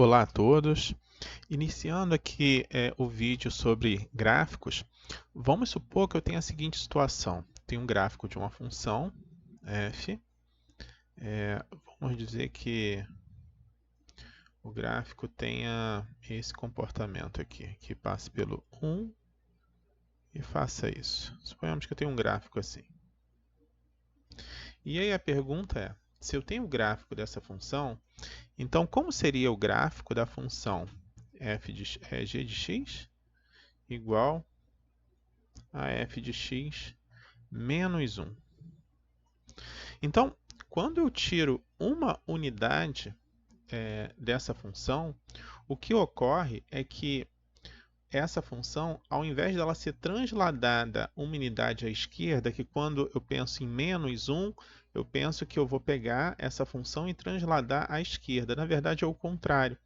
Olá a todos. Iniciando aqui o vídeo sobre gráficos, vamos supor que eu tenho a seguinte situação. Tenho um gráfico de uma função f. Vamos dizer que o gráfico tenha esse comportamento aqui, que passe pelo 1 e faça isso. Suponhamos que eu tenho um gráfico assim. E aí a pergunta é, se eu tenho o gráfico dessa função, então como seria o gráfico da função g de x igual a f de x menos 1. Então, quando eu tiro uma unidade dessa função, o que ocorre é que essa função, ao invés dela ser transladada uma unidade à esquerda, que quando eu penso em menos 1, eu penso que eu vou pegar essa função e transladar à esquerda. Na verdade, é o contrário.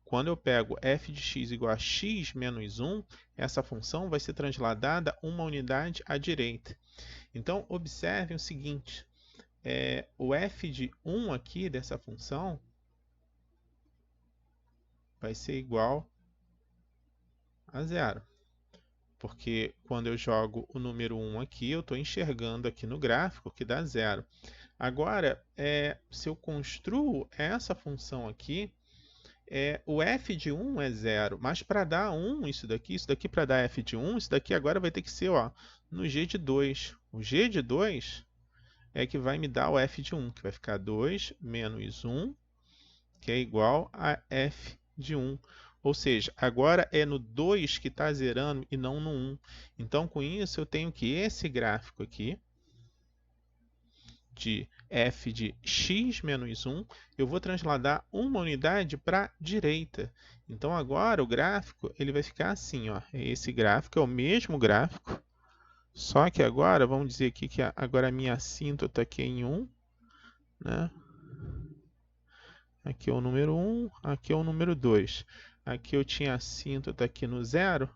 Quando eu pego f de x igual a x menos 1, essa função vai ser transladada uma unidade à direita. Então, observem o seguinte, o f de 1 aqui dessa função vai ser igual a zero. Porque quando eu jogo o número 1 aqui, eu estou enxergando aqui no gráfico que dá zero. Agora, se eu construo essa função aqui, o f de 1 é 0, mas para dar 1, isso daqui para dar f de 1, isso daqui agora vai ter que ser no g de 2. O g de 2 é que vai me dar o f de 1, que vai ficar 2 menos 1, que é igual a f de 1. Ou seja, agora é no 2 que está zerando e não no 1. Então, com isso, eu tenho que esse gráfico aqui, de f de x menos 1, eu vou transladar uma unidade para a direita. Então, agora o gráfico ele vai ficar assim. Esse gráfico é o mesmo gráfico, só que agora, vamos dizer aqui que agora a minha assíntota aqui é em 1. Né? Aqui é o número 1, aqui é o número 2. Aqui eu tinha assíntota aqui no 0,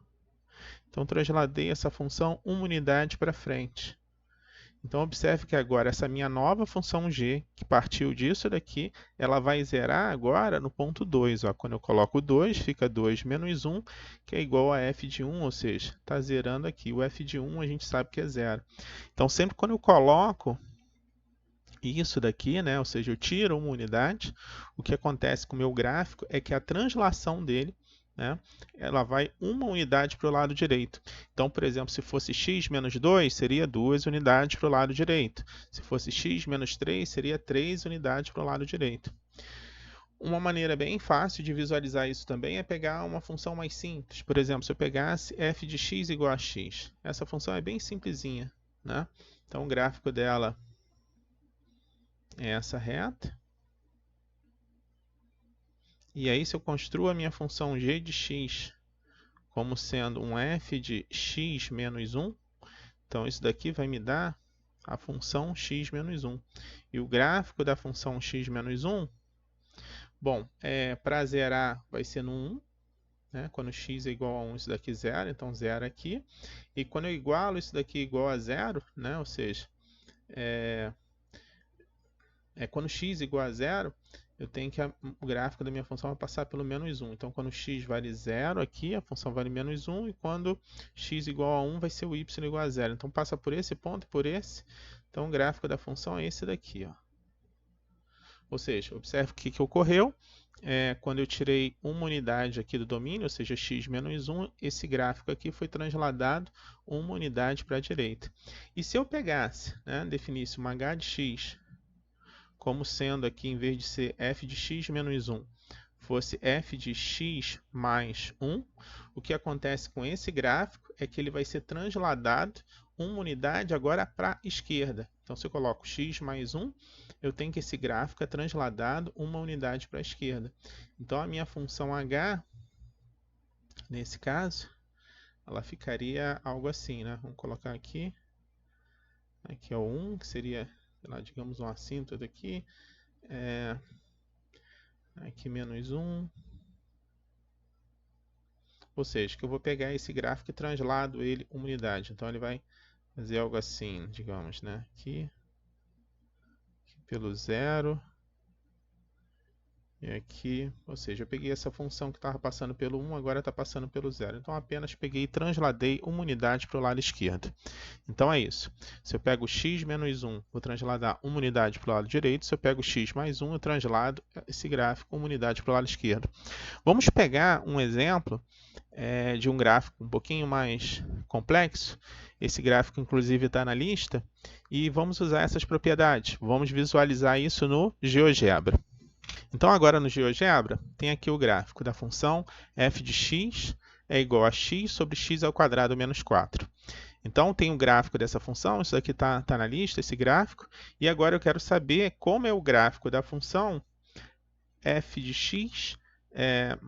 então trasladei essa função uma unidade para frente. Então, observe que agora essa minha nova função g, que partiu disso daqui, ela vai zerar agora no ponto 2. Quando eu coloco 2, fica 2 menos 1, que é igual a f de 1, ou seja, está zerando aqui. O f de 1 a gente sabe que é zero. Então, sempre quando eu coloco isso daqui, né, ou seja, eu tiro uma unidade, o que acontece com o meu gráfico é que a translação dele, né, ela vai uma unidade para o lado direito. Então, por exemplo, se fosse x menos 2, seria 2 unidades para o lado direito. Se fosse x menos 3, seria 3 unidades para o lado direito. Uma maneira bem fácil de visualizar isso também é pegar uma função mais simples. Por exemplo, se eu pegasse f de x igual a x. Essa função é bem simplesinha, né? Então, o gráfico dela é essa reta. E aí, se eu construo a minha função g de x como sendo um f de x menos 1, então isso daqui vai me dar a função x menos 1. E o gráfico da função x menos 1, bom, para zerar vai ser no 1, né? Quando x é igual a 1, isso daqui zero, então zero aqui. E quando eu igualo isso daqui igual a zero, né? Ou seja, quando x é igual a zero, eu tenho que o gráfico da minha função vai passar pelo menos 1. Então, quando x vale 0 aqui, a função vale menos 1. E quando x igual a 1, vai ser o y igual a 0. Então, passa por esse ponto e por esse. Então, o gráfico da função é esse daqui. Ou seja, observe o que ocorreu. Quando eu tirei uma unidade aqui do domínio, ou seja, x menos 1, esse gráfico aqui foi transladado uma unidade para a direita. E se eu pegasse, né, definisse uma h de x como sendo aqui, em vez de ser f de x menos 1, fosse f de x mais 1, o que acontece com esse gráfico é que ele vai ser transladado uma unidade agora para a esquerda. Então, se eu coloco x mais 1, eu tenho que esse gráfico é transladado uma unidade para a esquerda. Então, a minha função h, nesse caso, ela ficaria algo assim, né? Vamos colocar aqui. Aqui é o 1, que seria, sei lá, digamos, um assíntota aqui. Aqui menos 1. Ou seja, que eu vou pegar esse gráfico e translado ele uma unidade. Então, ele vai fazer algo assim, digamos, né? Aqui pelo 0. E aqui, ou seja, eu peguei essa função que estava passando pelo 1, agora está passando pelo 0. Então, apenas peguei e transladei uma unidade para o lado esquerdo. Então, é isso. Se eu pego x menos 1, vou transladar uma unidade para o lado direito. Se eu pego x mais 1, eu translado esse gráfico uma unidade para o lado esquerdo. Vamos pegar um exemplo de um gráfico um pouquinho mais complexo. Esse gráfico, inclusive, está na lista. E vamos usar essas propriedades. Vamos visualizar isso no GeoGebra. Então, agora no GeoGebra, tem aqui o gráfico da função f de x é igual a x sobre x ao quadrado menos 4. Então, tem o gráfico dessa função, isso aqui está na lista, esse gráfico. E agora eu quero saber como é o gráfico da função f de x,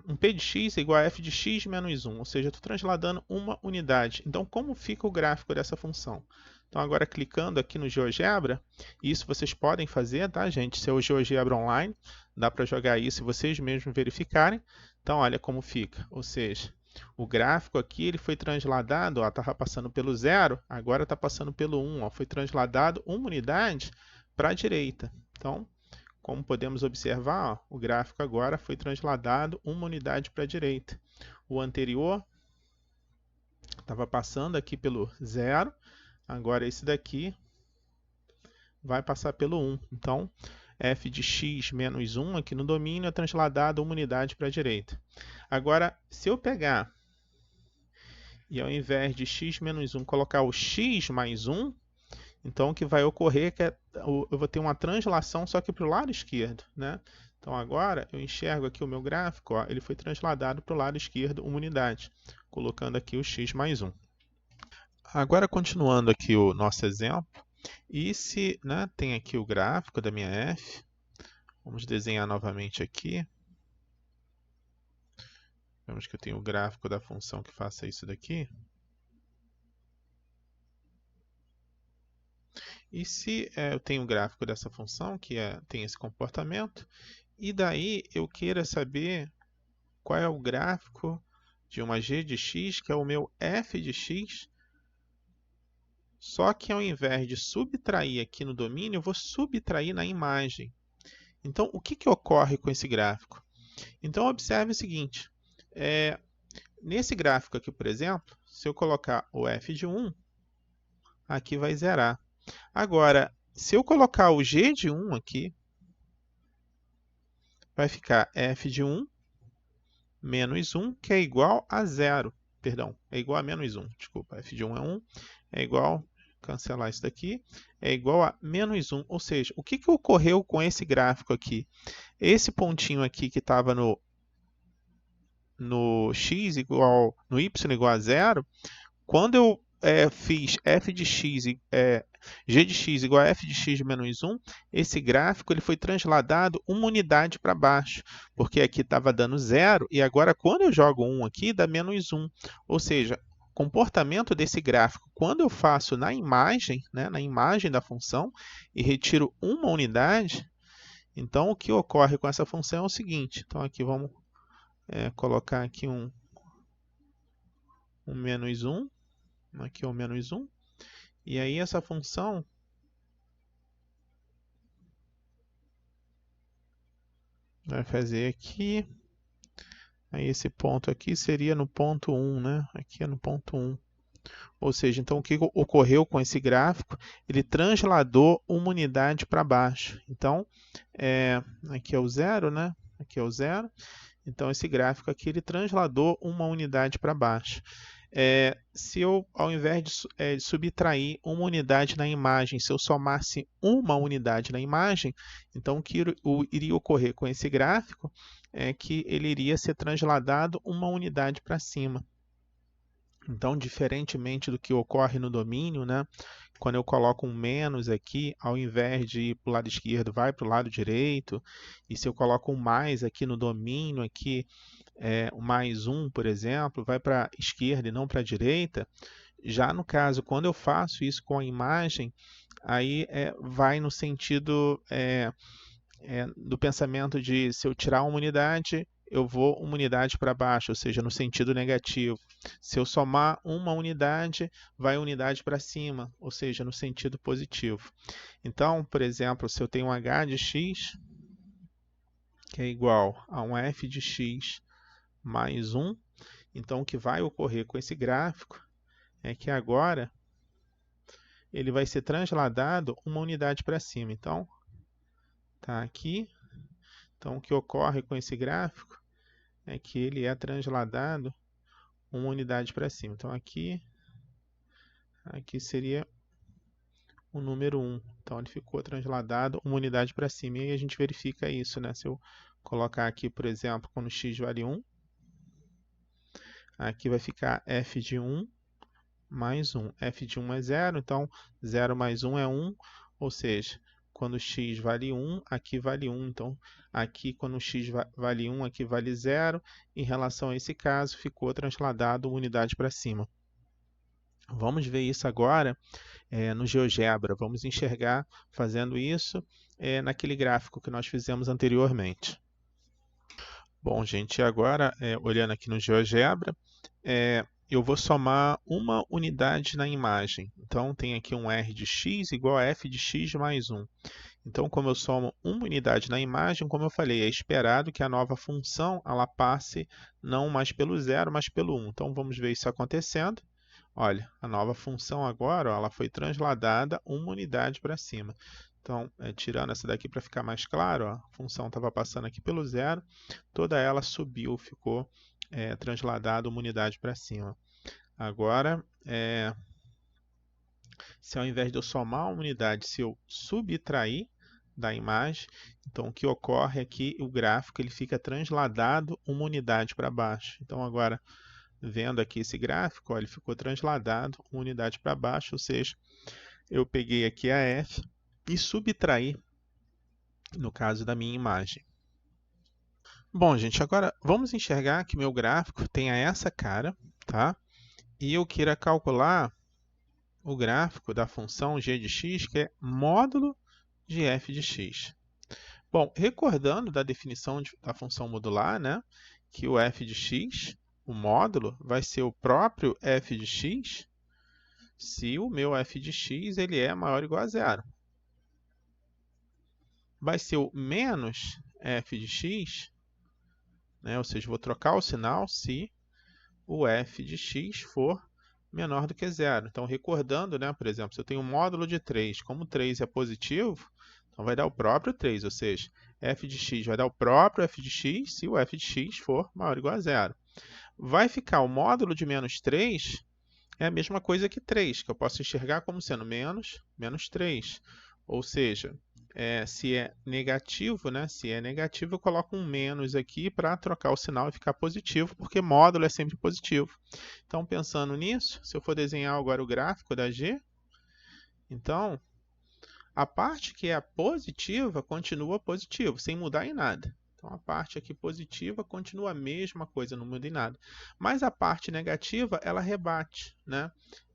um p de x é igual a f de x menos 1, ou seja, eu estou transladando uma unidade. Então, como fica o gráfico dessa função? Então, agora clicando aqui no GeoGebra, isso vocês podem fazer, tá, gente? Isso é o GeoGebra Online, dá para jogar isso e vocês mesmos verificarem. Então, olha como fica, ou seja, o gráfico aqui ele foi transladado, estava passando pelo 0, agora está passando pelo 1, foi transladado uma unidade para a direita. Então, como podemos observar, o gráfico agora foi transladado uma unidade para a direita. O anterior estava passando aqui pelo 0, agora esse daqui vai passar pelo 1. Então, f de x menos 1 aqui no domínio é transladado uma unidade para a direita. Agora, se eu pegar e ao invés de x menos 1 colocar o x mais 1, então o que vai ocorrer é que eu vou ter uma translação só que para o lado esquerdo, né? Então agora eu enxergo aqui o meu gráfico, ele foi transladado para o lado esquerdo uma unidade, colocando aqui o x mais 1. Agora continuando aqui o nosso exemplo, e se tem aqui o gráfico da minha f, vamos desenhar novamente aqui. Vemos que eu tenho o gráfico da função que faça isso daqui. E se eu tenho um gráfico dessa função que tem esse comportamento, e daí eu queira saber qual é o gráfico de uma g de x, que é o meu f de x, só que ao invés de subtrair aqui no domínio, eu vou subtrair na imagem. Então, o que ocorre com esse gráfico? Então, observe o seguinte, nesse gráfico aqui, por exemplo, se eu colocar o f de 1, aqui vai zerar. Agora, se eu colocar o g de 1 aqui, vai ficar f de 1 menos 1, que é igual a 0. Perdão, é igual a menos 1. Desculpa, f de 1 é 1, é igual, cancelar isso daqui, é igual a menos 1. Ou seja, o que ocorreu com esse gráfico aqui? Esse pontinho aqui que estava no x igual, no y igual a 0, quando eu fiz f de x, g de x igual a f de x menos 1, esse gráfico ele foi transladado uma unidade para baixo, porque aqui estava dando 0, e agora quando eu jogo 1 aqui, dá menos 1. Ou seja, o comportamento desse gráfico, quando eu faço na imagem, na imagem da função, e retiro uma unidade, então o que ocorre com essa função é o seguinte. Então aqui vamos colocar aqui um menos 1. Aqui é o menos 1, e aí essa função vai fazer aqui, aí esse ponto aqui seria no ponto 1, né? Aqui é no ponto 1. Ou seja, então o que ocorreu com esse gráfico? Ele transladou uma unidade para baixo. Então, aqui é o 0, né? Aqui é o 0. Então, esse gráfico aqui, ele transladou uma unidade para baixo. Se eu, ao invés de subtrair uma unidade na imagem, se eu somasse uma unidade na imagem, então o que iria ocorrer com esse gráfico é que ele iria ser transladado uma unidade para cima. Então, diferentemente do que ocorre no domínio, quando eu coloco um menos aqui, ao invés de ir para o lado esquerdo, vai para o lado direito. E se eu coloco um mais aqui no domínio, aqui, o mais 1, por exemplo, vai para a esquerda e não para a direita. Já no caso, quando eu faço isso com a imagem, aí vai no sentido do pensamento de se eu tirar uma unidade, eu vou uma unidade para baixo, ou seja, no sentido negativo. Se eu somar uma unidade, vai unidade para cima, ou seja, no sentido positivo. Então, por exemplo, se eu tenho um h de x, que é igual a um f de x mais 1. Então, o que vai ocorrer com esse gráfico é que agora ele vai ser transladado uma unidade para cima. Então, está aqui. Então, o que ocorre com esse gráfico é que ele é transladado uma unidade para cima. Então, aqui seria o número 1. Então, ele ficou transladado uma unidade para cima. E aí a gente verifica isso, né? Se eu colocar aqui, por exemplo, quando x vale 1, aqui vai ficar f de 1 mais 1. F de 1 é 0, então 0 mais 1 é 1, ou seja, quando x vale 1, aqui vale 1. Então, aqui quando x vale 1, aqui vale 0. Em relação a esse caso, ficou transladado uma unidade para cima. Vamos ver isso agora no GeoGebra. Vamos enxergar fazendo isso naquele gráfico que nós fizemos anteriormente. Bom, gente, agora, olhando aqui no GeoGebra, eu vou somar uma unidade na imagem. Então, tem aqui um r de x igual a f de x mais 1. Então, como eu somo uma unidade na imagem, como eu falei, é esperado que a nova função ela passe não mais pelo 0, mas pelo 1. Então, vamos ver isso acontecendo. Olha, a nova função agora, ó, ela foi transladada uma unidade para cima. Então, tirando essa daqui para ficar mais claro, ó, a função estava passando aqui pelo 0, toda ela subiu, ficou transladada uma unidade para cima. Agora, se ao invés de eu somar uma unidade, se eu subtrair da imagem, então o que ocorre é que o gráfico ele fica transladado uma unidade para baixo. Então, agora, vendo aqui esse gráfico, ó, ele ficou transladado uma unidade para baixo, ou seja, eu peguei aqui a f e subtraí no caso da minha imagem. Bom, gente, agora vamos enxergar que meu gráfico tenha essa cara, tá? E eu queira calcular o gráfico da função g de x, que é módulo de f de x. Bom, recordando da definição da função modular, né? Que o f de x, o módulo, vai ser o próprio f de x se o meu f de x ele é maior ou igual a zero. Vai ser o menos f de x, né? Ou seja, vou trocar o sinal se o f de x for menor do que zero. Então, recordando, né, por exemplo, se eu tenho um módulo de 3, como 3 é positivo, então vai dar o próprio 3, ou seja, f de x vai dar o próprio f de x se o f de x for maior ou igual a zero. Vai ficar o módulo de menos 3, é a mesma coisa que 3, que eu posso enxergar como sendo menos 3. Ou seja, se é negativo, né? Se é negativo, eu coloco um menos aqui para trocar o sinal e ficar positivo, porque módulo é sempre positivo. Então, pensando nisso, se eu for desenhar agora o gráfico da G, então, a parte que é positiva continua positiva, sem mudar em nada. Então, a parte aqui positiva continua a mesma coisa, não muda em nada. Mas a parte negativa, ela rebate, né?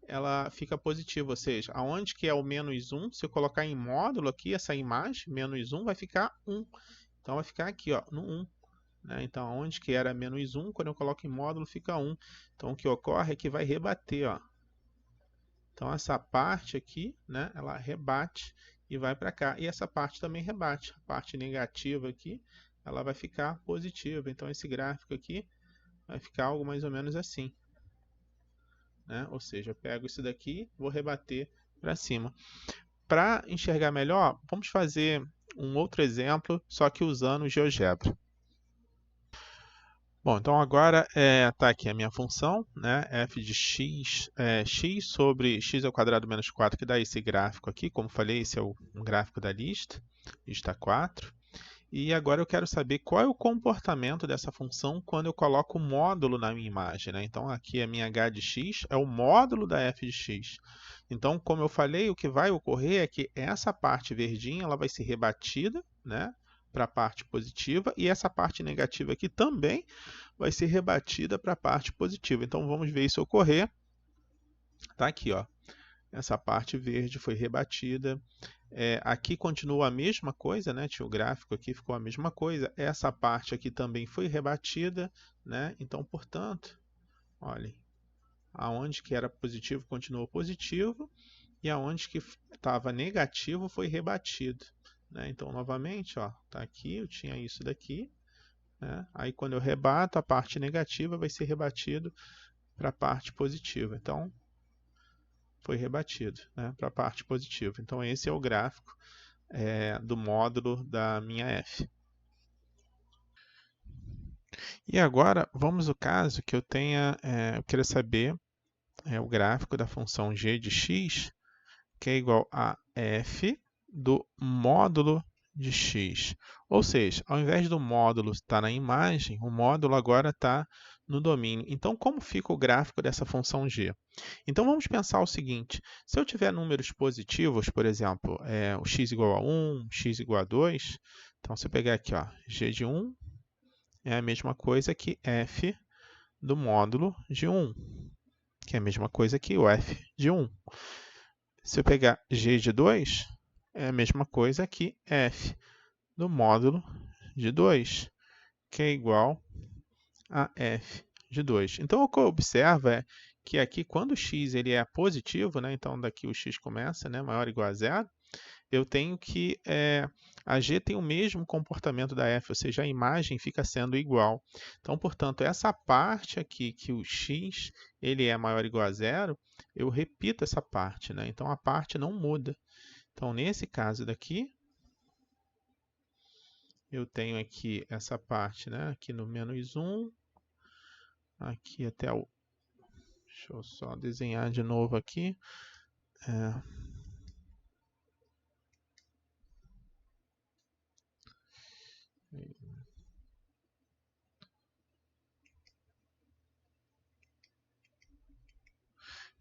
Ela fica positiva, ou seja, aonde que é o menos 1, se eu colocar em módulo aqui, essa imagem, menos 1, vai ficar 1. Então, vai ficar aqui, ó, no 1. Né? Então, aonde que era menos 1, quando eu coloco em módulo, fica 1. Então, o que ocorre é que vai rebater, ó. Então, essa parte aqui, né, ela rebate e vai para cá. E essa parte também rebate. A parte negativa aqui, ela vai ficar positiva. Então, esse gráfico aqui vai ficar algo mais ou menos assim. Né? Ou seja, eu pego isso daqui, vou rebater para cima. Para enxergar melhor, vamos fazer um outro exemplo, só que usando o GeoGebra. Bom, então agora está aqui a minha função, né, f de x, x sobre x ao quadrado menos 4, que dá esse gráfico aqui. Como falei, esse é um gráfico da lista 4. E agora eu quero saber qual é o comportamento dessa função quando eu coloco o módulo na minha imagem. Né? Então, aqui a minha h de x é o módulo da f de x. Então, como eu falei, o que vai ocorrer é que essa parte verdinha ela vai ser rebatida, né, para a parte positiva, e essa parte negativa aqui também vai ser rebatida para a parte positiva. Então, vamos ver isso ocorrer. Está aqui, ó. Essa parte verde foi rebatida. Aqui continua a mesma coisa, né? Tinha o gráfico aqui, ficou a mesma coisa. Essa parte aqui também foi rebatida, né? Então, portanto, olhem, aonde que era positivo continuou positivo e aonde que estava negativo foi rebatido. né? Então, novamente, ó, tá aqui, eu tinha isso daqui, né? Aí, quando eu rebato, a parte negativa vai ser rebatido para a parte positiva. Então, foi rebatido, né, para a parte positiva. Então, esse é o gráfico do módulo da minha f. E agora, vamos ao caso que eu queira saber o gráfico da função g de x, que é igual a f do módulo de x. Ou seja, ao invés do módulo estar na imagem, o módulo agora está no domínio. Então, como fica o gráfico dessa função g? Então, vamos pensar o seguinte: se eu tiver números positivos, por exemplo, o x igual a 1, x igual a 2, então se eu pegar aqui, ó, g de 1 é a mesma coisa que f do módulo de 1, que é a mesma coisa que o f de 1. Se eu pegar g de 2, é a mesma coisa que f do módulo de 2, que é igual a f de 2. Então, o que eu observo é que aqui, quando o x ele é positivo, né, então daqui o x começa, né, maior ou igual a zero, eu tenho que a g tem o mesmo comportamento da f, ou seja, a imagem fica sendo igual. Então, portanto, essa parte aqui que o x ele é maior ou igual a zero, eu repito essa parte, né? Então, a parte não muda. Então, nesse caso daqui, eu tenho aqui essa parte, né? Aqui no menos 1, aqui até o... Deixa eu só desenhar de novo aqui.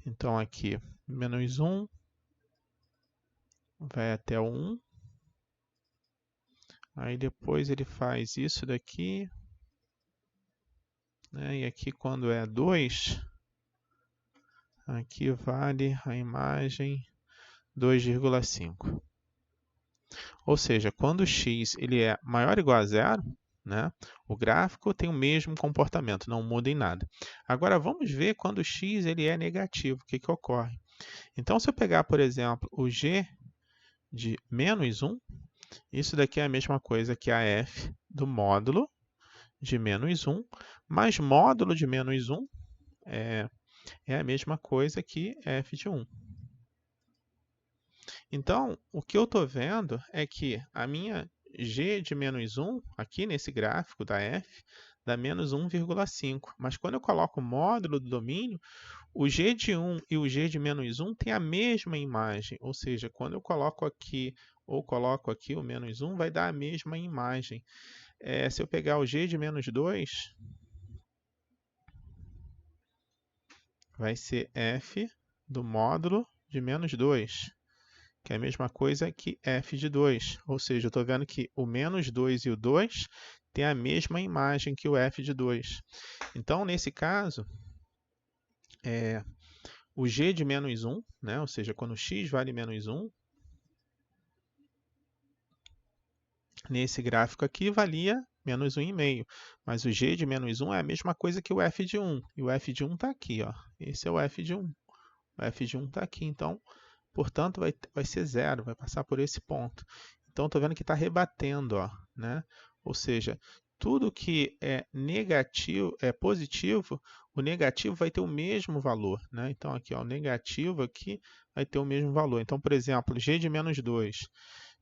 Então, aqui, menos 1 vai até o 1. Aí depois ele faz isso daqui, né? E aqui quando é 2, aqui vale a imagem 2,5. Ou seja, quando x ele é maior ou igual a zero, né, o gráfico tem o mesmo comportamento, não muda em nada. Agora vamos ver quando x ele é negativo, o que, que ocorre. Então se eu pegar, por exemplo, o g de menos 1, isso daqui é a mesma coisa que a f do módulo de menos 1, mais módulo de menos 1 é a mesma coisa que f de 1. Então, o que eu estou vendo é que a minha g de menos 1, aqui nesse gráfico da f, dá menos 1,5. Mas quando eu coloco o módulo do domínio, o g de 1 e o g de menos 1 têm a mesma imagem. Ou seja, quando eu coloco aqui ou coloco aqui o menos 1, vai dar a mesma imagem. Se eu pegar o g de menos 2, vai ser f do módulo de menos 2, que é a mesma coisa que f de 2. Ou seja, eu estou vendo que o menos 2 e o 2 têm a mesma imagem que o f de 2. Então, nesse caso, o g de menos 1, né, ou seja, quando x vale menos 1, nesse gráfico aqui valia menos 1,5. Mas o g de menos 1 é a mesma coisa que o f de 1. E o f de 1 está aqui. Ó. Esse é o f de 1. O f de 1 está aqui. Então, portanto, vai ser zero, vai passar por esse ponto. Então, estou vendo que está rebatendo, ó, né? Ou seja, tudo que é negativo, é positivo, o negativo vai ter o mesmo valor, né? Então, aqui, ó, o negativo aqui vai ter o mesmo valor. Então, por exemplo, g de menos 2.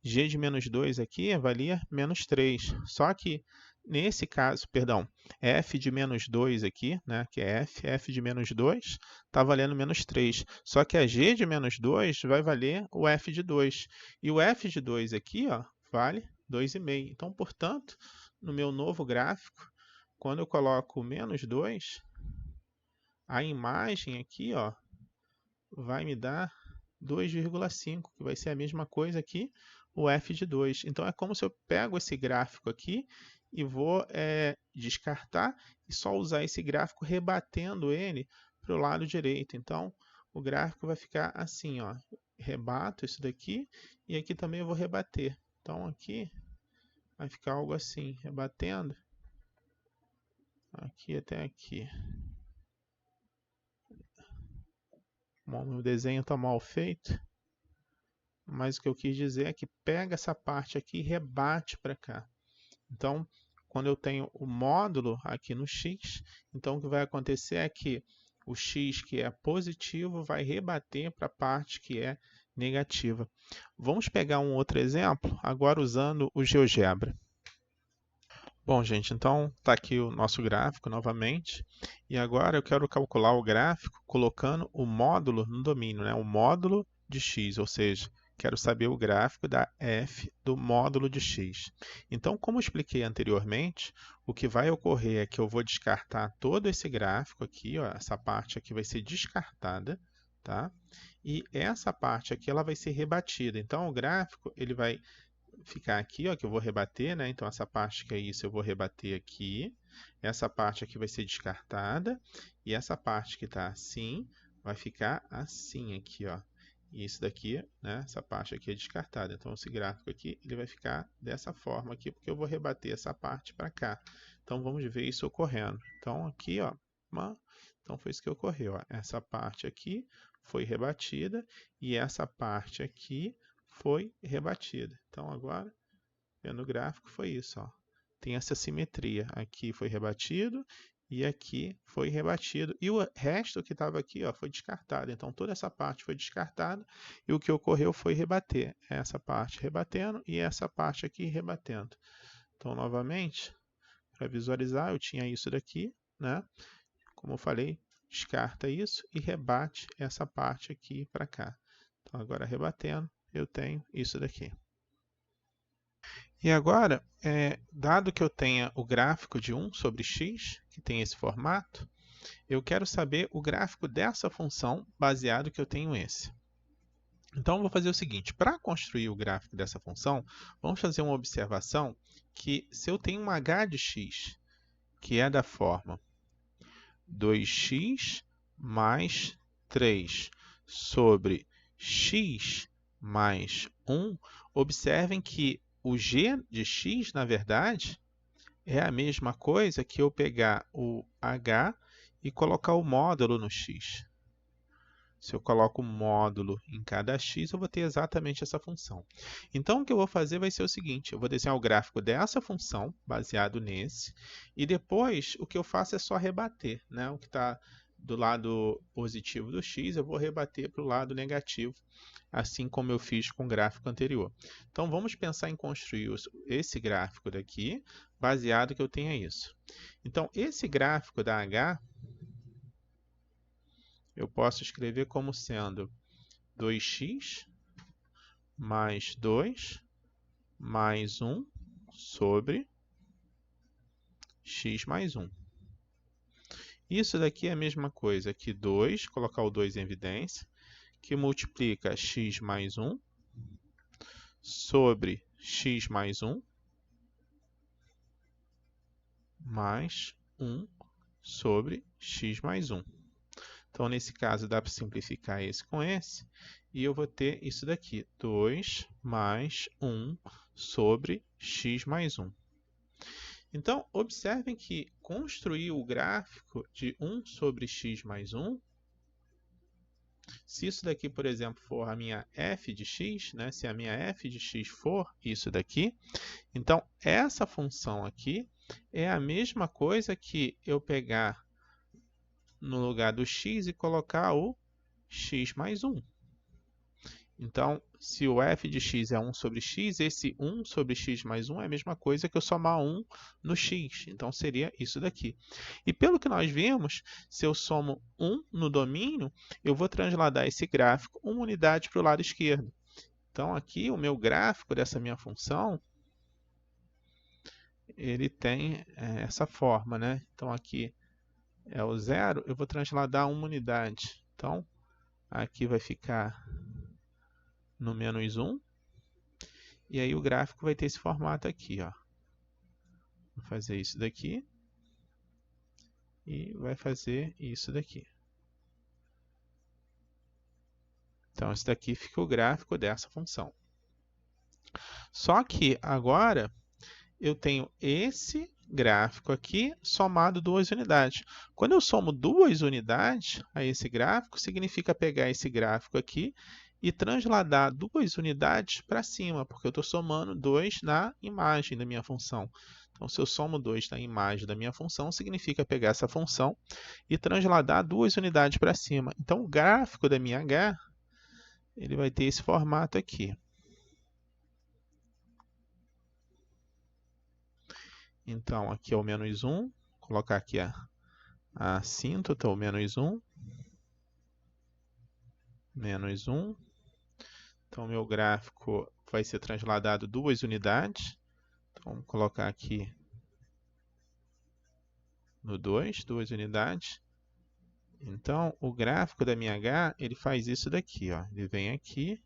G de menos 2 aqui valia menos 3. Só que nesse caso, perdão, f de menos 2 aqui, né, que é f de menos 2, está valendo menos 3. Só que a g de menos 2 vai valer o f de 2. E o f de 2 aqui, ó, vale 2,5. Então, portanto, no meu novo gráfico, quando eu coloco menos 2, a imagem aqui, ó, vai me dar 2,5, que vai ser a mesma coisa aqui, o f de 2. Então, é como se eu pego esse gráfico aqui e vou descartar e só usar esse gráfico rebatendo ele para o lado direito. Então, o gráfico vai ficar assim, ó. Rebato isso daqui e aqui também eu vou rebater. Então, aqui vai ficar algo assim, rebatendo aqui até aqui. Bom, meu desenho está mal feito, mas o que eu quis dizer é que pega essa parte aqui e rebate para cá. Então, quando eu tenho o módulo aqui no x, então o que vai acontecer é que o x que é positivo vai rebater para a parte que é negativa. Vamos pegar um outro exemplo, agora usando o GeoGebra. Bom, gente, então está aqui o nosso gráfico novamente. E agora eu quero calcular o gráfico colocando o módulo no domínio, né? O módulo de x, ou seja, quero saber o gráfico da f do módulo de x. Então, como eu expliquei anteriormente, o que vai ocorrer é que eu vou descartar todo esse gráfico aqui, ó, essa parte aqui vai ser descartada, tá? E essa parte aqui ela vai ser rebatida. Então, o gráfico ele vai ficar aqui, ó, que eu vou rebater, né? Então, essa parte que é isso, eu vou rebater aqui. Essa parte aqui vai ser descartada. E essa parte que está assim, vai ficar assim aqui, ó. E isso daqui, né? Essa parte aqui é descartada. Então, esse gráfico aqui, ele vai ficar dessa forma aqui, porque eu vou rebater essa parte para cá. Então, vamos ver isso ocorrendo. Então, aqui, ó. Então, foi isso que ocorreu, ó. Essa parte aqui foi rebatida e essa parte aqui foi rebatida. Então, agora, vendo o gráfico, foi isso. Ó. Tem essa simetria. Aqui foi rebatido e aqui foi rebatido. E o resto que estava aqui ó, foi descartado. Então, toda essa parte foi descartada e o que ocorreu foi rebater. Essa parte rebatendo e essa parte aqui rebatendo. Então, novamente, para visualizar, eu tinha isso daqui, né? Como eu falei, descarta isso e rebate essa parte aqui para cá. Então, agora rebatendo, eu tenho isso daqui. E agora, dado que eu tenha o gráfico de 1 sobre x, que tem esse formato, eu quero saber o gráfico dessa função baseado que eu tenho esse. Então, eu vou fazer o seguinte, para construir o gráfico dessa função, vamos fazer uma observação que se eu tenho um h de x, que é da forma 2x mais 3 sobre x mais 1, observem que o g de x, na verdade, é a mesma coisa que eu pegar o h e colocar o módulo no x. Se eu coloco o módulo em cada x, eu vou ter exatamente essa função. Então, o que eu vou fazer vai ser o seguinte, eu vou desenhar o gráfico dessa função, baseado nesse, e depois o que eu faço é só rebater, né? O que está do lado positivo do x, eu vou rebater para o lado negativo, assim como eu fiz com o gráfico anterior. Então, vamos pensar em construir esse gráfico daqui, baseado que eu tenha isso. Então, esse gráfico da h, eu posso escrever como sendo 2x mais 2 mais 1 sobre x mais 1. Isso daqui é a mesma coisa que 2, colocar o 2 em evidência, que multiplica x mais 1 sobre x mais 1 mais 1 sobre x mais 1. Então, nesse caso, dá para simplificar esse com esse, e eu vou ter isso daqui, 2 mais 1 sobre x mais 1. Então, observem que construir o gráfico de 1 sobre x mais 1, se isso daqui, por exemplo, for a minha f de x, né, se a minha f de x for isso daqui, então essa função aqui é a mesma coisa que eu pegar no lugar do x e colocar o x mais 1. Então, se o f de x é 1 sobre x, esse 1 sobre x mais 1 é a mesma coisa que eu somar 1 no x. Então, seria isso daqui. E pelo que nós vimos, se eu somo 1 no domínio, eu vou transladar esse gráfico uma unidade para o lado esquerdo. Então, aqui o meu gráfico dessa minha função, ele tem essa forma, né? Então, aqui é o 0, eu vou transladar uma unidade. Então, aqui vai ficar no menos 1. E aí o gráfico vai ter esse formato aqui, ó. Vou fazer isso daqui. E vai fazer isso daqui. Então, esse daqui fica o gráfico dessa função. Só que agora eu tenho esse gráfico aqui somado 2 unidades. Quando eu somo 2 unidades a esse gráfico, significa pegar esse gráfico aqui e transladar duas unidades para cima, porque eu estou somando 2 na imagem da minha função. Então, se eu somo 2 na imagem da minha função, significa pegar essa função e transladar duas unidades para cima. Então, o gráfico da minha h ele vai ter esse formato aqui. Então, aqui é o menos 1, vou colocar aqui a assíntota, o menos 1, menos 1. Então, meu gráfico vai ser transladado duas unidades. Então, vamos colocar aqui no 2, duas unidades. Então, o gráfico da minha h, ele faz isso daqui, ó. Ele vem aqui,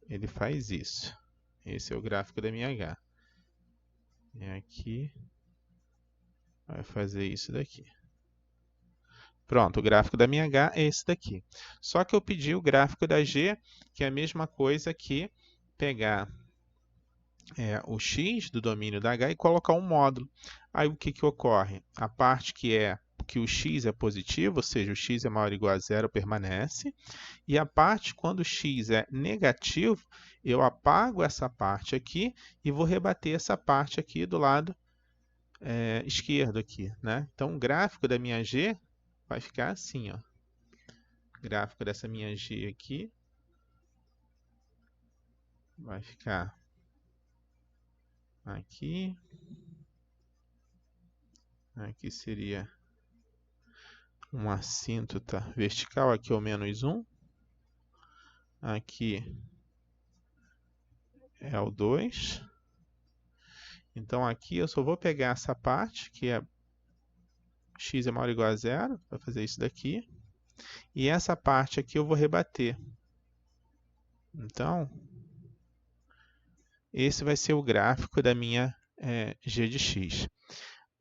ele faz isso. Esse é o gráfico da minha h. Vem aqui, vai fazer isso daqui. Pronto, o gráfico da minha h é esse daqui. Só que eu pedi o gráfico da g, que é a mesma coisa que pegar o x do domínio da h e colocar um módulo. Aí o que ocorre? A parte que o x é positivo, ou seja, o x é maior ou igual a zero, permanece. E a parte quando o x é negativo, eu apago essa parte aqui e vou rebater essa parte aqui do lado esquerdo aqui, né? Então o gráfico da minha g vai ficar assim, ó. O gráfico dessa minha g aqui vai ficar aqui. Aqui seria uma assíntota vertical, aqui é o menos 1. Aqui é o 2. Então aqui eu só vou pegar essa parte, que é x é maior ou igual a zero, para fazer isso daqui. E essa parte aqui eu vou rebater. Então, esse vai ser o gráfico da minha g de x.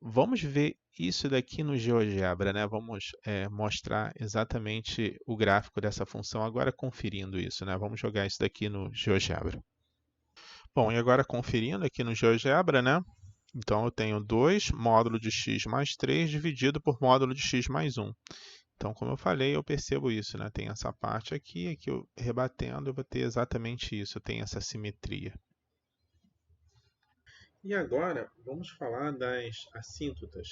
Vamos ver isso daqui no GeoGebra, né? Vamos mostrar exatamente o gráfico dessa função, agora conferindo isso, né? Vamos jogar isso daqui no GeoGebra. Bom, e agora conferindo aqui no GeoGebra, né? Então, eu tenho 2 módulo de x mais 3 dividido por módulo de x mais 1. Então, como eu falei, eu percebo isso, né? Tem essa parte aqui, aqui eu rebatendo, eu vou ter exatamente isso, eu tenho essa simetria. E agora, vamos falar das assíntotas.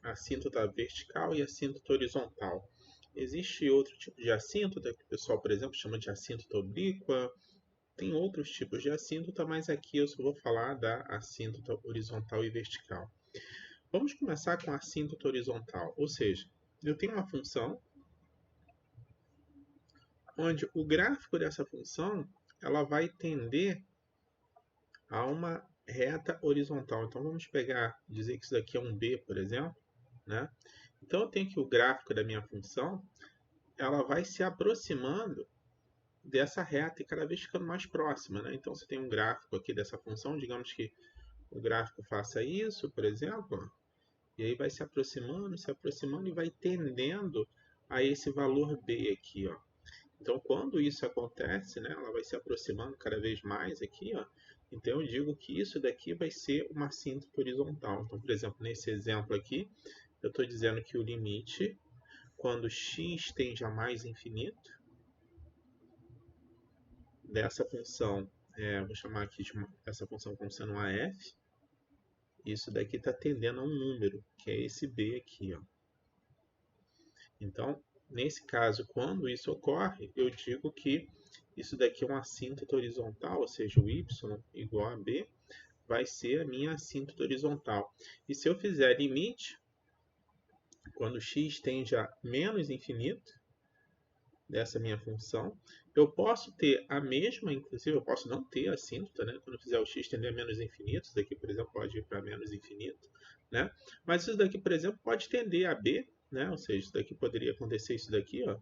A assíntota vertical e a assíntota horizontal. Existe outro tipo de assíntota, que o pessoal, por exemplo, chama de assíntota oblíqua. Tem outros tipos de assíntota, mas aqui eu só vou falar da assíntota horizontal e vertical. Vamos começar com a assíntota horizontal, ou seja, eu tenho uma função onde o gráfico dessa função ela vai tender a uma reta horizontal. Então vamos dizer que isso daqui é um b, por exemplo, né? Então eu tenho que o gráfico da minha função ela vai se aproximando dessa reta e cada vez ficando mais próxima, né? Então você tem um gráfico aqui dessa função, digamos que o gráfico faça isso, por exemplo, e aí vai se aproximando e vai tendendo a esse valor b aqui, ó. Então, quando isso acontece, né, ela vai se aproximando cada vez mais aqui, ó. Então, eu digo que isso daqui vai ser uma assíntota horizontal. Então, por exemplo, nesse exemplo aqui, eu estou dizendo que o limite, quando x tende a mais infinito, dessa função, vou chamar aqui essa função como sendo uma f, isso daqui está tendendo a um número, que é esse b aqui, ó. Então, nesse caso, quando isso ocorre, eu digo que isso daqui é uma assíntota horizontal, ou seja, o y igual a b vai ser a minha assíntota horizontal. E se eu fizer limite, quando x tende a menos infinito, dessa minha função, eu posso ter a mesma, inclusive eu posso não ter a assíntota, né? Quando eu fizer o x tender a menos infinito, isso daqui, por exemplo, pode ir para menos infinito, né? Mas isso daqui, por exemplo, pode tender a b, né? Ou seja, isso daqui poderia acontecer isso daqui, ó,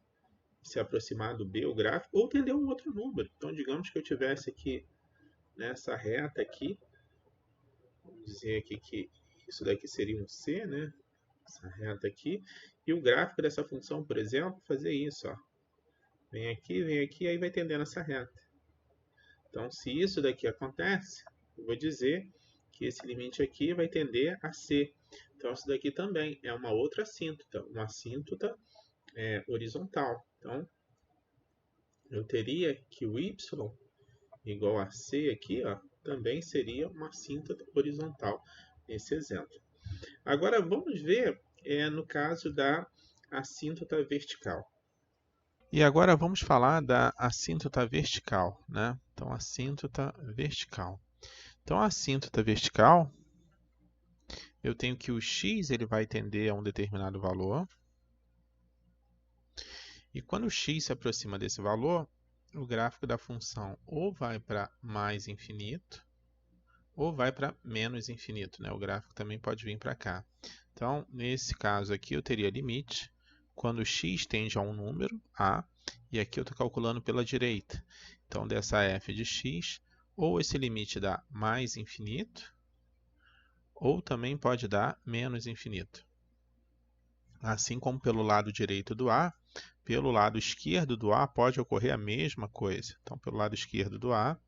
se aproximar do b, o gráfico, ou tender um outro número. Então, digamos que eu tivesse aqui nessa reta aqui, vamos dizer aqui que isso daqui seria um c, né? Essa reta aqui, e o gráfico dessa função, por exemplo, fazer isso, ó. Vem aqui, aí vai tendendo essa reta. Então, se isso daqui acontece, eu vou dizer que esse limite aqui vai tender a C. Então, isso daqui também é uma outra assíntota, uma assíntota horizontal. Então, eu teria que o y igual a c aqui, ó, também seria uma assíntota horizontal nesse exemplo. Agora vamos ver no caso da assíntota vertical. E agora vamos falar da assíntota vertical, né? Então, assíntota vertical. Então, a assíntota vertical, eu tenho que o x ele vai tender a um determinado valor. E quando o x se aproxima desse valor, o gráfico da função ou vai para mais infinito, ou vai para menos infinito, né? O gráfico também pode vir para cá. Então, nesse caso aqui, eu teria limite quando x tende a um número, a, e aqui eu estou calculando pela direita. Então, dessa f de x, ou esse limite dá mais infinito, ou também pode dar menos infinito. Assim como pelo lado direito do a, pelo lado esquerdo do a pode ocorrer a mesma coisa. Então, pelo lado esquerdo do a,